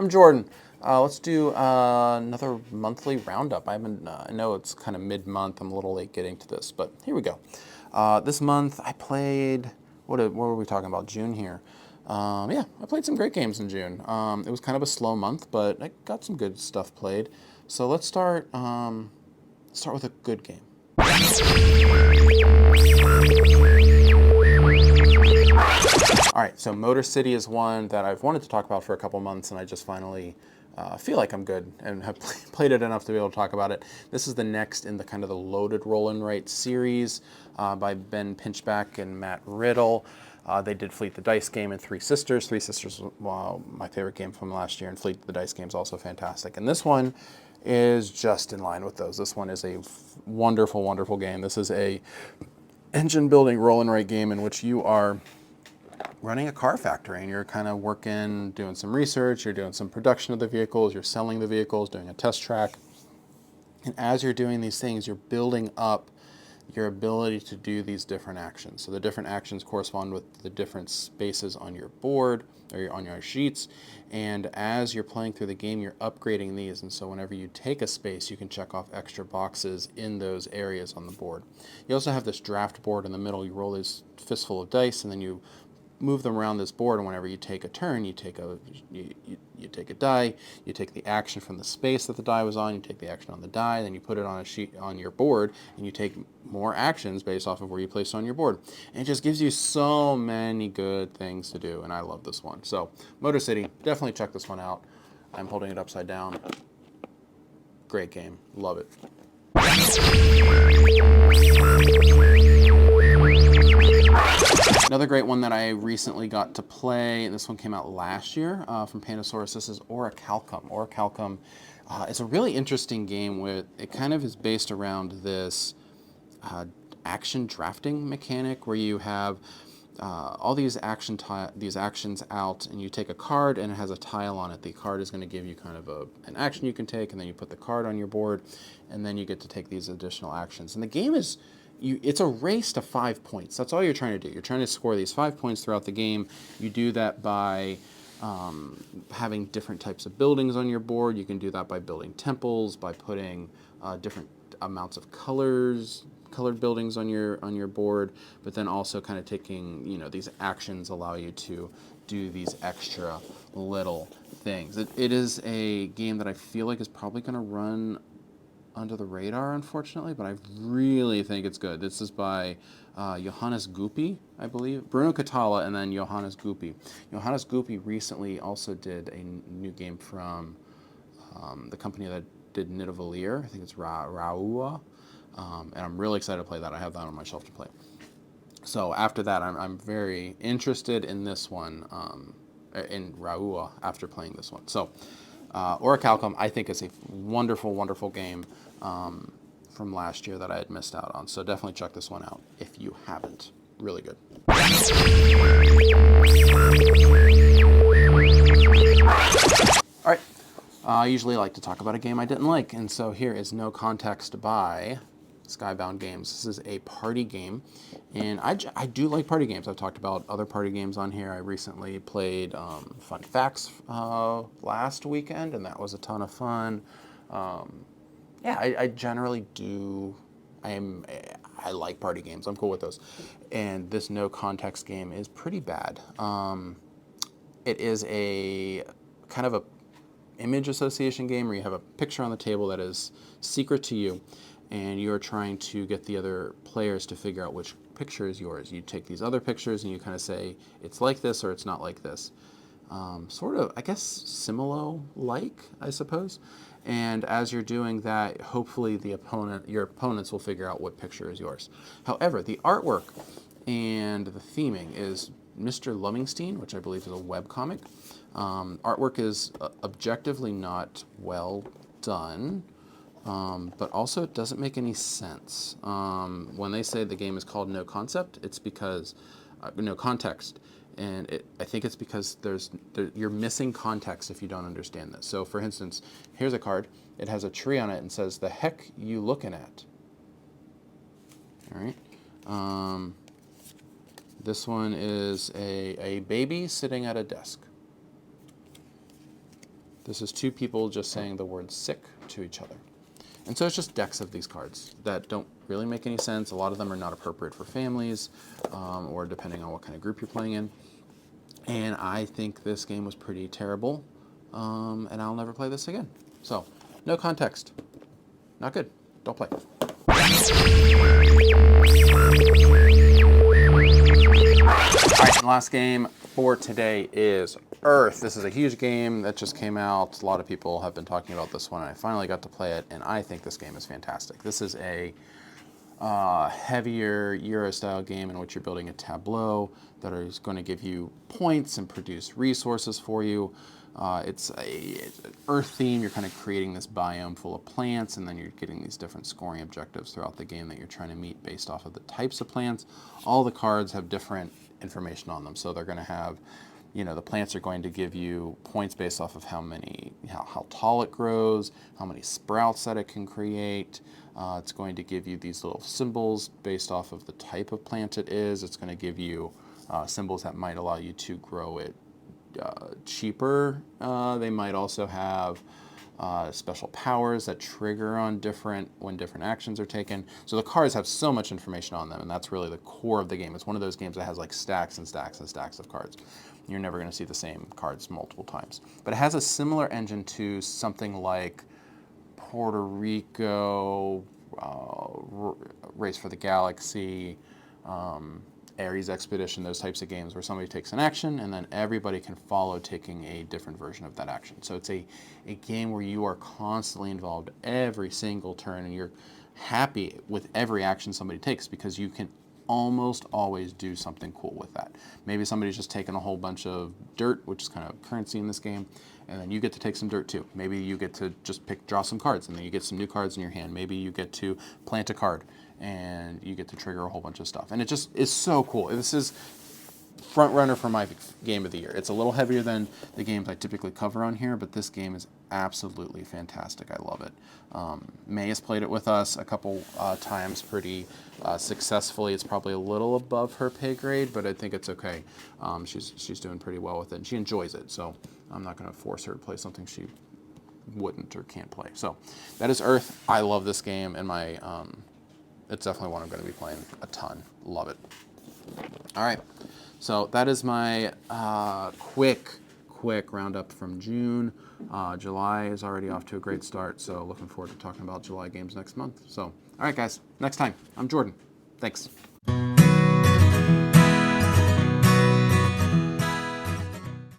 I'm Jordan. Let's do another monthly roundup. I know it's kind of mid-month. I'm a little late getting to this, but here we go. This month I played, what were we talking about? June here. Yeah, I played some great games in June. It was kind of a slow month, but I got some good stuff played. So let's start with a good game. All right, so Motor City is one that I've wanted to talk about for a couple months, and I just finally feel like I'm good and have played it enough to be able to talk about it. This is the next in the kind of the loaded roll and write series by Ben Pinchback and Matt Riddle. They did Fleet the Dice game and Three Sisters. Three Sisters was my favorite game from last year, and Fleet the Dice game is also fantastic. And this one is just in line with those. This one is a wonderful, wonderful game. This is a engine building roll and write game in which you are running a car factory and you're kind of working, doing some research, you're doing some production of the vehicles, you're selling the vehicles, doing a test track. And as you're doing these things, you're building up your ability to do these different actions. So the different actions correspond with the different spaces on your board or on your sheets. And as you're playing through the game, you're upgrading these. And so whenever you take a space, you can check off extra boxes in those areas on the board. You also have this draft board in the middle. You roll this fistful of dice and then you move them around this board, and whenever you take a turn, you take a die, you take the action from the space that the die was on, you take the action on the die, then you put it on a sheet on your board, and you take more actions based off of where you place it on your board. And it just gives you so many good things to do, and I love this one. So Motor City, definitely check this one out. I'm holding it upside down. Great game, love it. Another great one that I recently got to play, and this one came out last year from Pandasaurus. This is Orichalcum. Orichalcum is a really interesting game with, it kind of is based around this action drafting mechanic where you have all these actions out, and you take a card and it has a tile on it. The card is going to give you kind of an action you can take, and then you put the card on your board, and then you get to take these additional actions. And the game is, it's a race to 5 points. That's all you're trying to do. You're trying to score these 5 points throughout the game. You do that by having different types of buildings on your board. You can do that by building temples, by putting different amounts of colored buildings on your board, but then also kind of taking, these actions allow you to do these extra little things. It is a game that I feel like is probably going to run under the radar, unfortunately, but I really think it's good. This is by Johannes Gupi, I believe. Bruno Catala and then Johannes Gupi. Johannes Gupi recently also did a new game from the company that did Nidavellir. I think it's Raua. And I'm really excited to play that. I have that on my shelf to play. So after that, I'm very interested in this one, in Raua, after playing this one. So Orichalcum, I think, is a wonderful, wonderful game from last year that I had missed out on. So definitely check this one out if you haven't. Really good. All right. I usually like to talk about a game I didn't like, and so here is No Context by Skybound Games. This is a party game, and I do like party games. I've talked about other party games on here. I recently played Fun Facts last weekend, and that was a ton of fun. Yeah, I generally do. I like party games. I'm cool with those. And this No Context game is pretty bad. It is a kind of a image association game where you have a picture on the table that is secret to you, and you're trying to get the other players to figure out which picture is yours. You take these other pictures and you kind of say, it's like this or it's not like this. Sort of, I guess, Similo-like, I suppose. And as you're doing that, hopefully your opponents will figure out what picture is yours. However, the artwork and the theming is Mr. Lumingstein, which I believe is a webcomic. Artwork is objectively not well done, but also it doesn't make any sense. When they say the game is called No Concept, it's because no context, and I think it's because you're missing context if you don't understand this. So, for instance, here's a card. It has a tree on it and says, "The heck you looking at?" All right. This one is a baby sitting at a desk. This is two people just saying the word sick to each other. And so it's just decks of these cards that don't really make any sense. A lot of them are not appropriate for families, or depending on what kind of group you're playing in. And I think this game was pretty terrible, and I'll never play this again. So, no context. Not good. Don't play. All right, the last game for today is Earth. This is a huge game that just came out. A lot of people have been talking about this one, and I finally got to play it, and I think this game is fantastic. This is a heavier Euro-style game in which you're building a tableau that is going to give you points and produce resources for you. It's an Earth theme. You're kind of creating this biome full of plants, and then you're getting these different scoring objectives throughout the game that you're trying to meet based off of the types of plants. All the cards have different information on them, so they're going to have, the plants are going to give you points based off of how tall it grows, how many sprouts that it can create. It's going to give you these little symbols based off of the type of plant it is. It's going to give you symbols that might allow you to grow it cheaper. They might also have special powers that trigger on when different actions are taken. So the cards have so much information on them, and that's really the core of the game. It's one of those games that has like stacks and stacks and stacks of cards. You're never going to see the same cards multiple times. But it has a similar engine to something like Puerto Rico, Race for the Galaxy, Ares Expedition, those types of games where somebody takes an action and then everybody can follow taking a different version of that action. So it's a game where you are constantly involved every single turn, and you're happy with every action somebody takes because you can almost always do something cool with that. Maybe somebody's just taken a whole bunch of dirt, which is kind of currency in this game, and then you get to take some dirt too. Maybe you get to just draw some cards, and then you get some new cards in your hand. Maybe you get to plant a card, and you get to trigger a whole bunch of stuff. And it just is so cool. This is front runner for my game of the year. It's a little heavier than the games I typically cover on here, but this game is absolutely fantastic. I love it. May has played it with us a couple times pretty successfully. It's probably a little above her pay grade, but I think it's okay. She's doing pretty well with it, and she enjoys it, so I'm not going to force her to play something she wouldn't or can't play. So that is Earth. I love this game, and it's definitely one I'm going to be playing a ton. Love it. All right. So that is my quick roundup from June. July is already off to a great start, so looking forward to talking about July games next month. So, all right, guys, next time. I'm Jordan. Thanks.